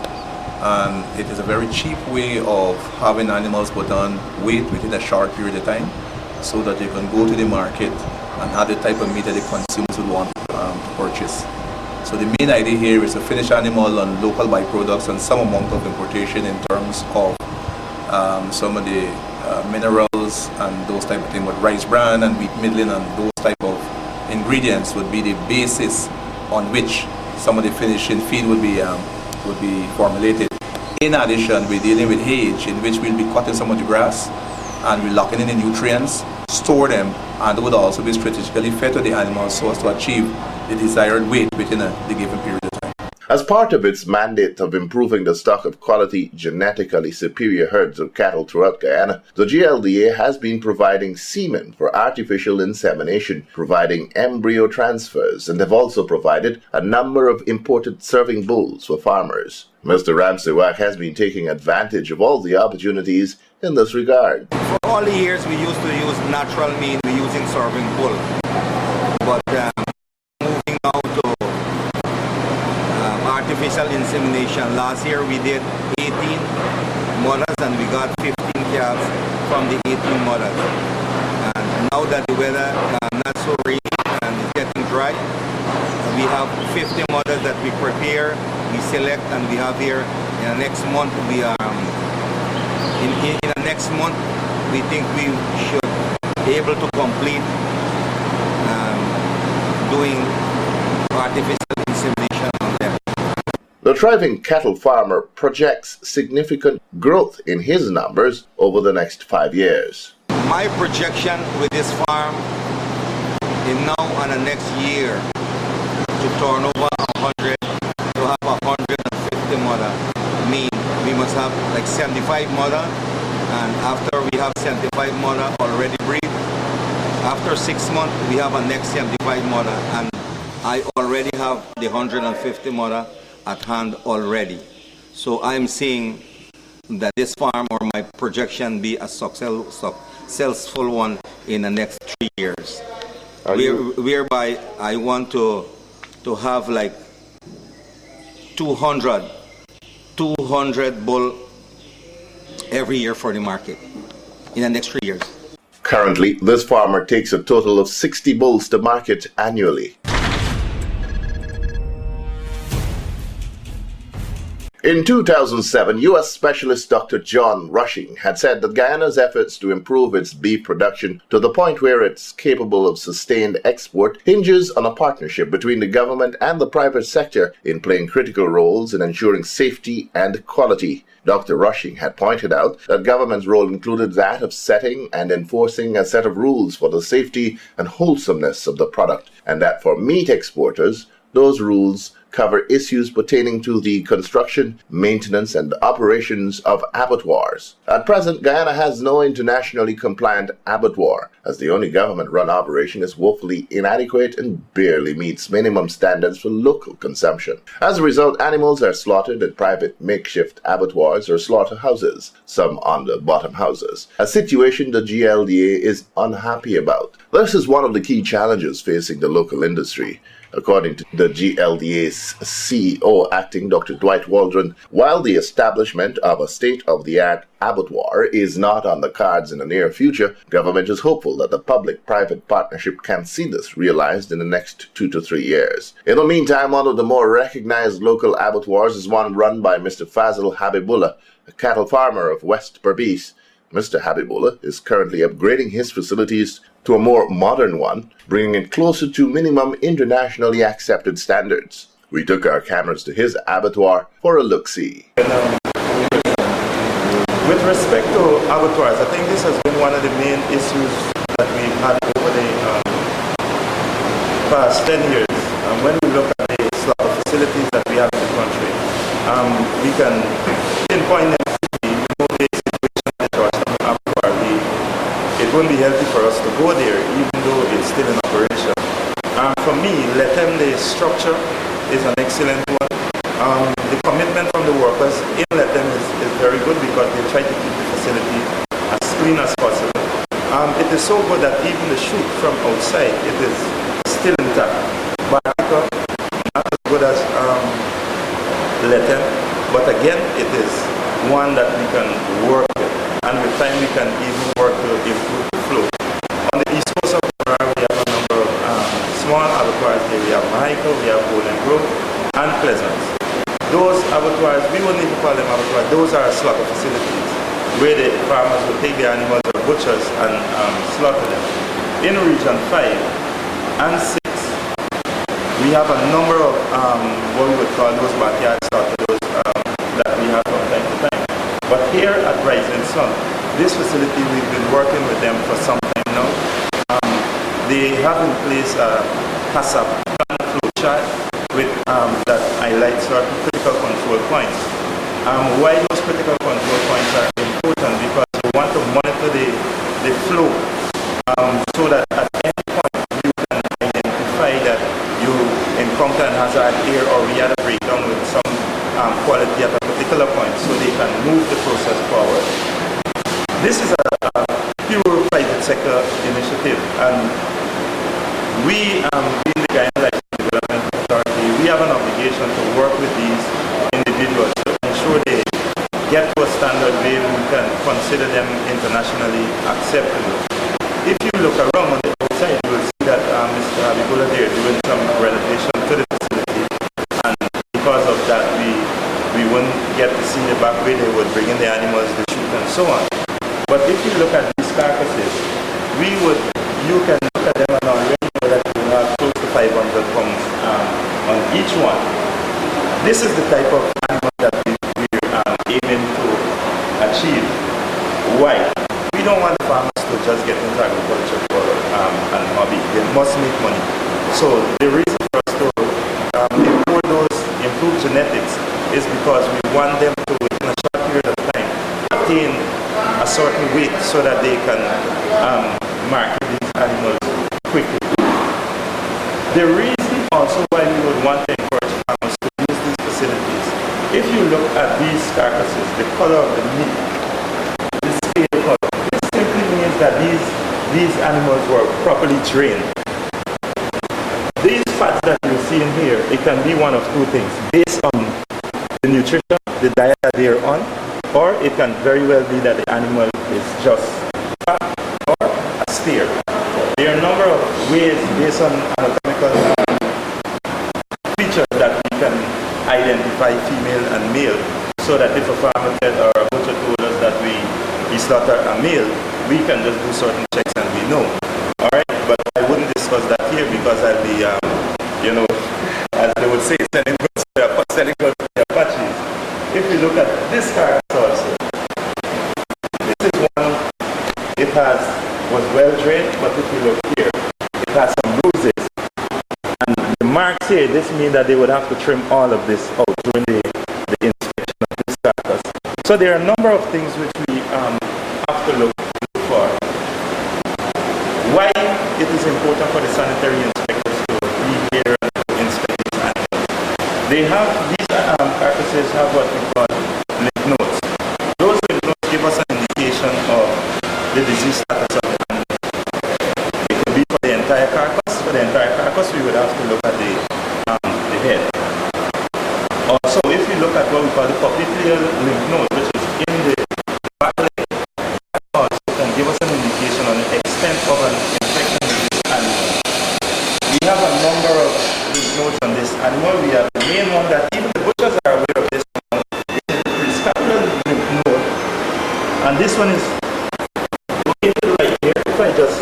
and it is a very cheap way of having animals put on weight within a short period of time, so that you can go to the market and have the type of meat that the consumers would want to purchase. So the main idea here is to finish animal on local byproducts and some amount of importation in terms of some of the minerals and those type of things. But rice bran and wheat middling and those type of ingredients would be the basis on which some of the finishing feed would be formulated. In addition, we're dealing with age, in which we'll be cutting some of the grass and we're locking in the nutrients, store them, and it would also be strategically fed to the animals so as to achieve the desired weight within the given period of time. As part of its mandate of improving the stock of quality, genetically superior herds of cattle throughout Guyana, the GLDA has been providing semen for artificial insemination, providing embryo transfers, and have also provided a number of imported serving bulls for farmers. Mr. Ramsey-Wack has been taking advantage of all the opportunities in this regard. For all the years we used to use natural mean, we're using serving bull. But moving now to artificial insemination. Last year we did 18 mothers and we got 15 calves from the 18 mothers. And now that the weather not so rainy and it's getting dry, we have 50 mothers that we prepare, we select, and we have here in the next month. We in the next month we think we should be able to complete doing artificial insemination on them. The thriving cattle farmer projects significant growth in his numbers over the next 5 years. My projection with this farm is now on the next year to turn over 100, to have 150 mother. Mean we must have like 75 mother, and after we have 75 mother already breed, after 6 months we have a next 75 mother, and I already have the 150 mother at hand already. So I'm seeing that this farm, or my projection, be a successful one in the next 3 years. Whereby I want to have like 200 bull every year for the market in the next 3 years. Currently, this farmer takes a total of 60 bulls to market annually. In 2007, U.S. Specialist Dr. John Rushing had said that Guyana's efforts to improve its beef production to the point where it's capable of sustained export hinges on a partnership between the government and the private sector in playing critical roles in ensuring safety and quality. Dr. Rushing had pointed out that government's role included that of setting and enforcing a set of rules for the safety and wholesomeness of the product, and that for meat exporters, those rules cover issues pertaining to the construction, maintenance, and operations of abattoirs. At present, Guyana has no internationally compliant abattoir, as the only government-run operation is woefully inadequate and barely meets minimum standards for local consumption. As a result, animals are slaughtered at private makeshift abattoirs or slaughterhouses, some under bottom houses, a situation the GLDA is unhappy about. This is one of the key challenges facing the local industry. According to the GLDA's CEO, acting Dr. Dwight Waldron, while the establishment of a state-of-the-art abattoir is not on the cards in the near future, government is hopeful that the public-private partnership can see this realized in the next 2 to 3 years. In the meantime, one of the more recognized local abattoirs is one run by Mr. Fazil Habibullah, a cattle farmer of West Berbice. Mr. Habibullah is currently upgrading his facilities to a more modern one, bringing it closer to minimum internationally accepted standards. We took our cameras to his abattoir for a look-see. With respect to abattoirs, I think this has been one of the main issues that we've had over the past 10 years. When we look at the slaughter facilities that we have in the country, we can pinpoint them. It wouldn't be healthy for us to go there, even though it's still in operation. For me, the structure is an excellent one. The commitment from the workers in Letem is very good because they try to keep the facility as clean as possible. It is so good that even the chute from outside, it is still intact. But not as good as Letem, but again, it is one that we can work with. And with time we can even work to improve the flow. On the east coast of Guyana, we have a number of small abattoirs here. We have Michael, we have Golden Grove, and Pleasance. Those abattoirs, we wouldn't even call them abattoirs, those are slaughter facilities where the farmers will take the animals or butchers and slaughter them. In Region 5 and 6, we have a number of what we would call those backyard slaughterers that we have from time to time. But here at Rising Sun, this facility, we've been working with them for some time now. They have in place a HACCP plan flow chart with that highlights certain critical control points. Why those critical control points are important? Because you want to monitor the flow so that at any point you can identify that you encounter an hazard here or we had a breakdown with some quality at a particular point so they can move the process forward. This is a pure private sector initiative, and we in the Guyana Livestock Development Authority, we have an obligation to work with these individuals to ensure they get to a standard where we can consider them internationally acceptable. If you look around on the outside, you will see that Mr. Habibullah there doing some renovation to the facility, and because of that we wouldn't get to see the back way they would bring in the animals, the chute and so on. But if you look at these carcasses, you can look at them and already know that you have close to 500 pounds on each one. This is the type of animal that we're aiming to achieve. Why? We don't want the farmers to just get into agriculture for an hobby. They must make money. So the reason for us to import those improved genetics is because we want them to, in a short period of time, attain a certain weight so that they can market these animals quickly. The reason also why we would want to encourage farmers to use these facilities, if you look at these carcasses, the color of the meat, the scale color, this simply means that these animals were properly trained. These fats that you're seeing here, it can be one of two things, based on the nutrition, the diet that they're on, or it can very well be that the animal is just fat or a steer. There are a number of ways based on anatomical features that we can identify female and male, so that if a farmer or a butcher told us that we slaughter a male, we can just do certain checks and we know. Alright, but I wouldn't discuss that here because I'll be, as they would say, selling goods to the Apaches. If you look at this carcass also, this is one, it was well drained, but if you look here, it has some bruises. And the marks here, this means that they would have to trim all of this out during the inspection of this carcass. So there are a number of things which we have to look for. Why it is important for the sanitary inspectors to be here and to inspect these animals. These carcasses have what we call lymph nodes. Those lymph nodes give us an indication of the disease status of the animal. It could be for the entire carcass. For the entire carcass, we would have to look at the head. Also, if we look at what we call the popliteal lymph node, which is in the back leg, also can give us an indication on the extent of an infection with this animal. We have a number of lymph nodes on this animal. We have the main one that even the butchers are aware of this one. It's the prescapular lymph node. And this one is located right here. If I just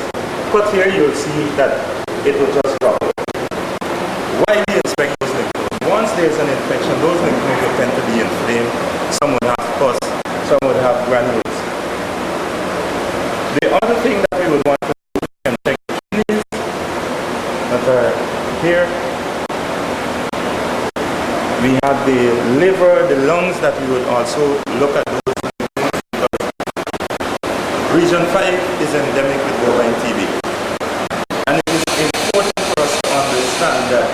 cut here, you'll see that it will just drop. Why we inspect those lymph nodes? Once there's an infection, those lymph nodes will tend to be inflamed. Some would have pus, some would have granules. The other thing that we would want to do is check the kidneys that are here. We have the liver, the lungs that we would also look at those. Region 5 is endemic with bovine TB. And it is important for us to understand that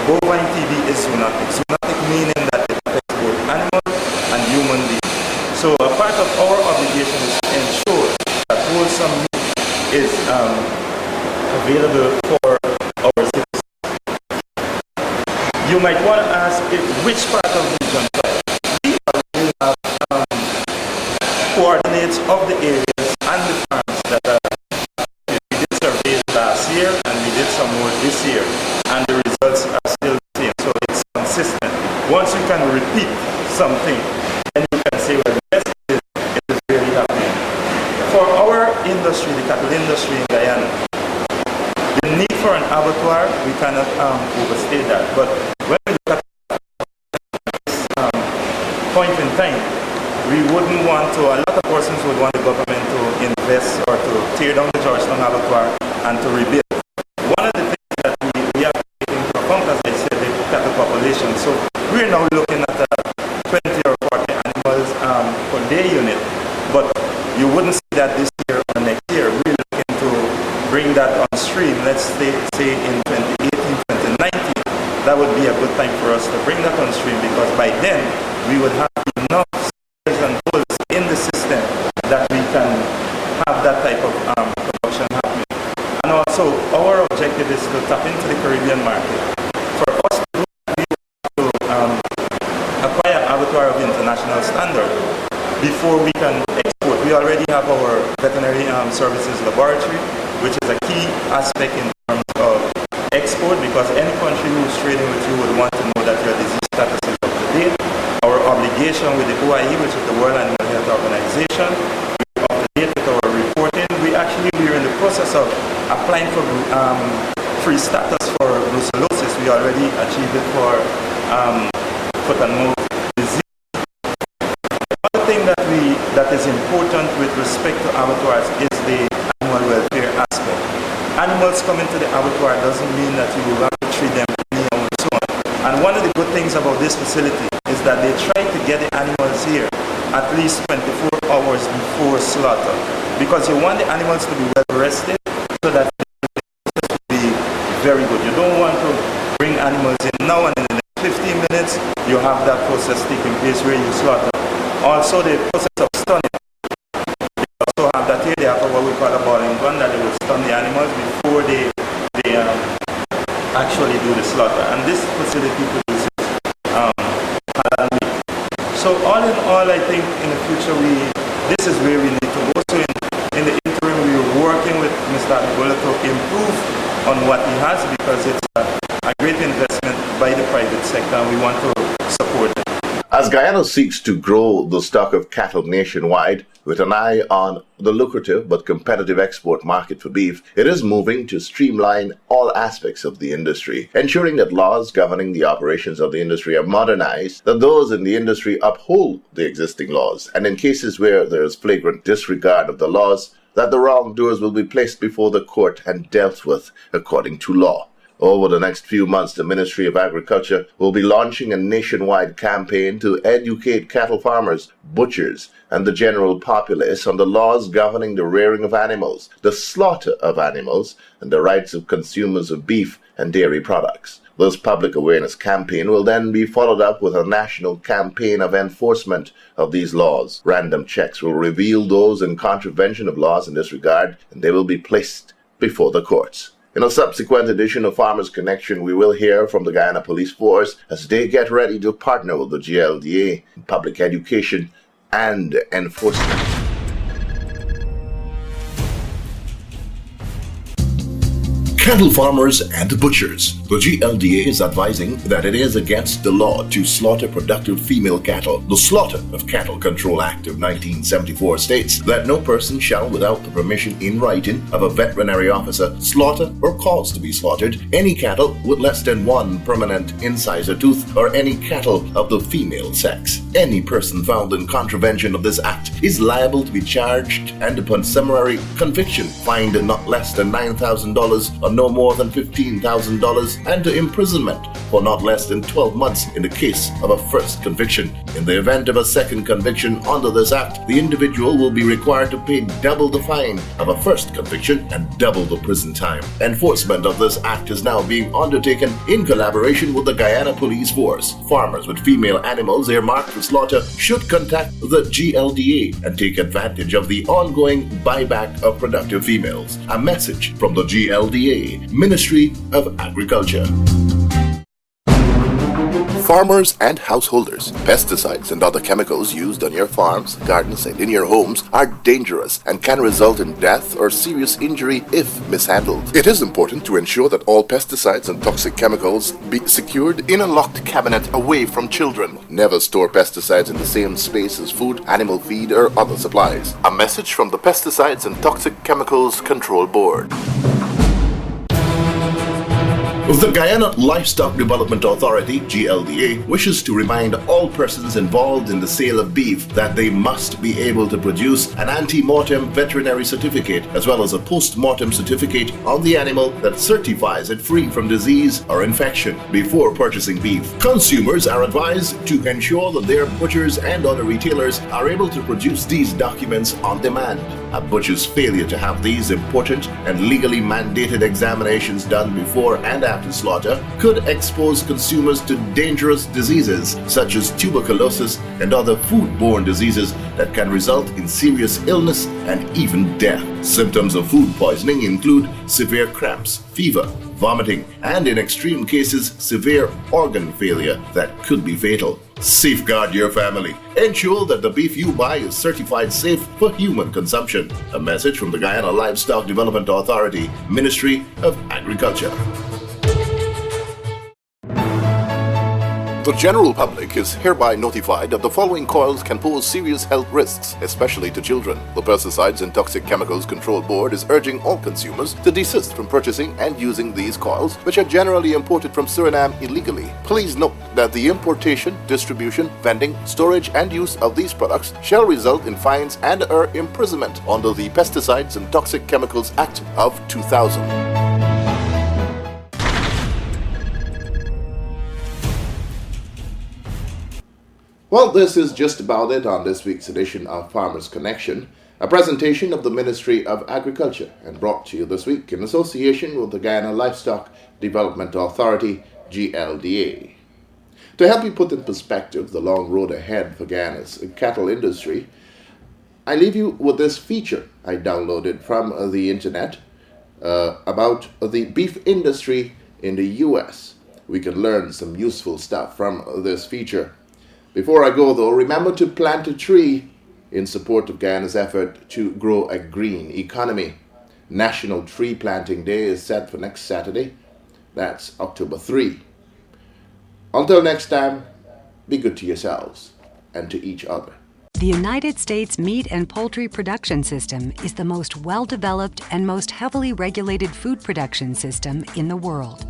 bovine TB is zoonotic. Zoonotic meaning that it affects both animal and human beings. So a part of our obligation is to ensure that wholesome meat is available for our citizens. You might want to ask which part of Region 5. We already have coordinates of the areas and the farms that are. We did surveys last year and we did some more this year, and the results are still the same, so it's consistent. Once you can repeat something, then you can say, well, yes, it is really happening. For our industry, the cattle industry in Guyana, the need for an abattoir, we cannot overstate that. But when we look at this point in time, we wouldn't want to, a lot of persons would want the government to invest or to tear down the Georgetown abattoir and to rebuild. One of the things that we have to take into account, as I said, the cattle population. So we're now looking at 20 or 40 animals per day unit. But you wouldn't see that this year or next year. We're looking to bring that on stream, let's say in 2018, 2019. That would be a good time for us to bring that on stream, because by then we would have enough and bulls in the system that we can have that type of production happening. And also, our objective is to tap into the Caribbean market. For us to do that, we have to acquire abattoir of international standard before we can export. We already have our veterinary services laboratory, which is a key aspect in terms of export, because any country who's trading with you would want to know that your disease status is up to date. Our obligation with the OIE, which is the World Animal Health Organization, we're up to date with our reporting. We're in the process of applying for free status for brucellosis. We already achieved it for foot and mouth disease. The other thing that is important with respect to abattoirs is the animal welfare aspect. Animals coming to the abattoir doesn't mean that you will have to treat them anyhow and so on. And one of the good things about this facility is that they try to get the animals here at least 24 hours before slaughter, because you want the animals to be well rested so that the process will be very good. You don't want to bring animals in now and in the next 15 minutes you have that process taking place where you slaughter. Also the process of stunning. They also have that here, they have what we call a balling gun that they will stun the animals before they actually do the slaughter. And this facility produces halal meat. So all in all, I think in the future this is where we need to go. So in the interim, we are working with Mr. Abibola to improve on what he has, because it's a great investment by the private sector and we want to support it. As Guyana seeks to grow the stock of cattle nationwide with an eye on the lucrative but competitive export market for beef, it is moving to streamline all aspects of the industry, ensuring that laws governing the operations of the industry are modernized, that those in the industry uphold the existing laws, and in cases where there is flagrant disregard of the laws, that the wrongdoers will be placed before the court and dealt with according to law. Over the next few months, the Ministry of Agriculture will be launching a nationwide campaign to educate cattle farmers, butchers, and the general populace on the laws governing the rearing of animals, the slaughter of animals, and the rights of consumers of beef and dairy products. This public awareness campaign will then be followed up with a national campaign of enforcement of these laws. Random checks will reveal those in contravention of laws in this regard, and they will be placed before the courts. In a subsequent edition of Farmers Connection, we will hear from the Guyana Police Force as they get ready to partner with the GLDA in public education and enforcement. Cattle farmers and butchers. The GLDA is advising that it is against the law to slaughter productive female cattle. The Slaughter of Cattle Control Act of 1974 states that no person shall, without the permission in writing of a veterinary officer, slaughter or cause to be slaughtered any cattle with less than one permanent incisor tooth or any cattle of the female sex. Any person found in contravention of this act is liable to be charged and, upon summary conviction, fined not less than $9,000 or no more than $15,000, and to imprisonment for not less than 12 months in the case of a first conviction. In the event of a second conviction under this act, the individual will be required to pay double the fine of a first conviction and double the prison time. Enforcement of this act is now being undertaken in collaboration with the Guyana Police Force. Farmers with female animals earmarked for slaughter should contact the GLDA and take advantage of the ongoing buyback of productive females. A message from the GLDA, Ministry of Agriculture. Farmers and householders, pesticides and other chemicals used on your farms, gardens, and in your homes are dangerous and can result in death or serious injury if mishandled. It is important to ensure that all pesticides and toxic chemicals be secured in a locked cabinet away from children. Never store pesticides in the same space as food, animal feed, or other supplies. A message from the Pesticides and Toxic Chemicals Control Board. The Guyana Livestock Development Authority, GLDA, wishes to remind all persons involved in the sale of beef that they must be able to produce an ante-mortem veterinary certificate as well as a post-mortem certificate on the animal that certifies it free from disease or infection before purchasing beef. Consumers are advised to ensure that their butchers and other retailers are able to produce these documents on demand. A butcher's failure to have these important and legally mandated examinations done before and after slaughter could expose consumers to dangerous diseases such as tuberculosis and other foodborne diseases that can result in serious illness and even death. Symptoms of food poisoning include severe cramps, fever, vomiting, and in extreme cases, severe organ failure that could be fatal. Safeguard your family. Ensure that the beef you buy is certified safe for human consumption. A message from the Guyana Livestock Development Authority, Ministry of Agriculture. The general public is hereby notified that the following coils can pose serious health risks, especially to children. The Pesticides and Toxic Chemicals Control Board is urging all consumers to desist from purchasing and using these coils, which are generally imported from Suriname illegally. Please note that the importation, distribution, vending, storage, and use of these products shall result in fines and/or imprisonment under the Pesticides and Toxic Chemicals Act of 2000. Well, this is just about it on this week's edition of Farmers Connection, a presentation of the Ministry of Agriculture and brought to you this week in association with the Guyana Livestock Development Authority, GLDA. To help you put in perspective the long road ahead for Guyana's cattle industry, I leave you with this feature I downloaded from the internet about the beef industry in the U.S. We can learn some useful stuff from this feature. Before I go, though, remember to plant a tree in support of Guyana's effort to grow a green economy. National Tree Planting Day is set for next Saturday. That's October 3. Until next time, be good to yourselves and to each other. The United States meat and poultry production system is the most well-developed and most heavily regulated food production system in the world.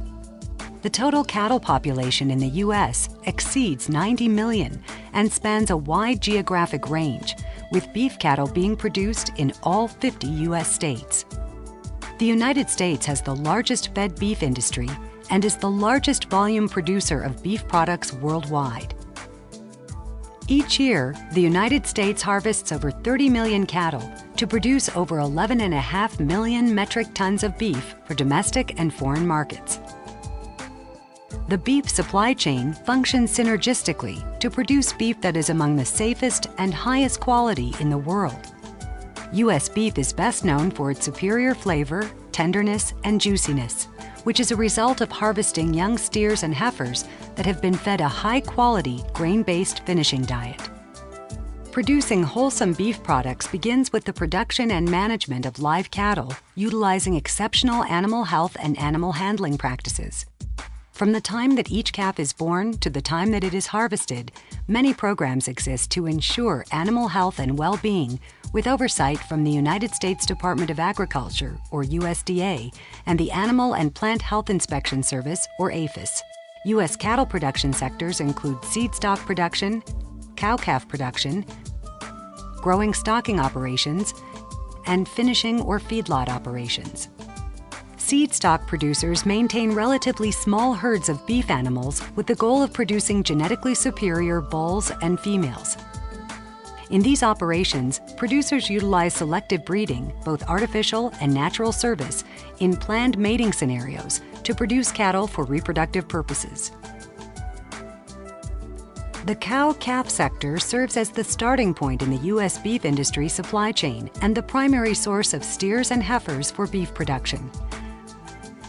The total cattle population in the U.S. exceeds 90 million and spans a wide geographic range, with beef cattle being produced in all 50 U.S. states. The United States has the largest fed beef industry and is the largest volume producer of beef products worldwide. Each year, the United States harvests over 30 million cattle to produce over 11.5 million metric tons of beef for domestic and foreign markets. The beef supply chain functions synergistically to produce beef that is among the safest and highest quality in the world. U.S. beef is best known for its superior flavor, tenderness, and juiciness, which is a result of harvesting young steers and heifers that have been fed a high-quality, grain-based finishing diet. Producing wholesome beef products begins with the production and management of live cattle, utilizing exceptional animal health and animal handling practices. From the time that each calf is born to the time that it is harvested, many programs exist to ensure animal health and well-being with oversight from the United States Department of Agriculture, or USDA, and the Animal and Plant Health Inspection Service, or APHIS. U.S. cattle production sectors include seed stock production, cow-calf production, growing stocking operations, and finishing or feedlot operations. Seed stock producers maintain relatively small herds of beef animals with the goal of producing genetically superior bulls and females. In these operations, producers utilize selective breeding, both artificial and natural service, in planned mating scenarios to produce cattle for reproductive purposes. The cow-calf sector serves as the starting point in the U.S. beef industry supply chain and the primary source of steers and heifers for beef production.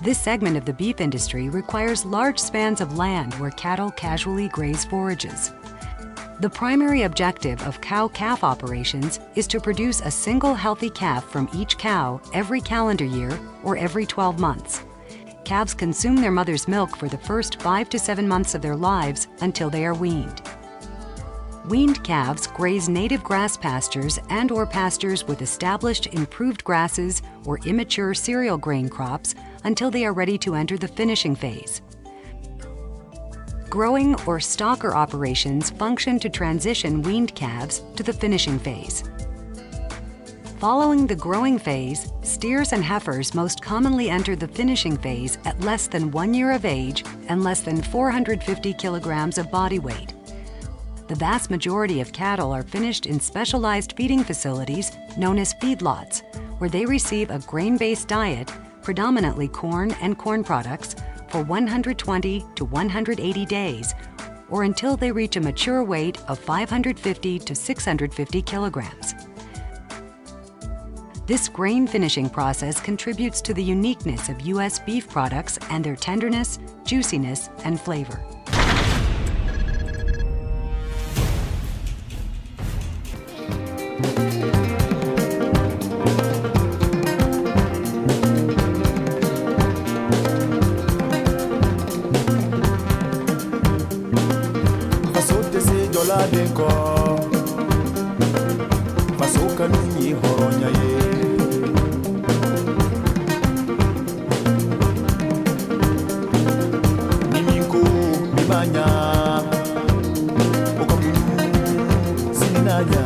This segment of the beef industry requires large spans of land where cattle casually graze forages. The primary objective of cow-calf operations is to produce a single healthy calf from each cow every calendar year or every 12 months. Calves consume their mother's milk for the first 5 to 7 months of their lives until they are weaned. Weaned calves graze native grass pastures and/or pastures with established improved grasses or immature cereal grain crops until they are ready to enter the finishing phase. Growing or stocker operations function to transition weaned calves to the finishing phase. Following the growing phase, steers and heifers most commonly enter the finishing phase at less than 1 year of age and less than 450 kilograms of body weight. The vast majority of cattle are finished in specialized feeding facilities known as feedlots, where they receive a grain-based diet, predominantly corn and corn products, for 120 to 180 days, or until they reach a mature weight of 550 to 650 kilograms. This grain finishing process contributes to the uniqueness of U.S. beef products and their tenderness, juiciness, and flavor. yola deko Masoka nini horonya ye Niminku bimanya Okamu sininanya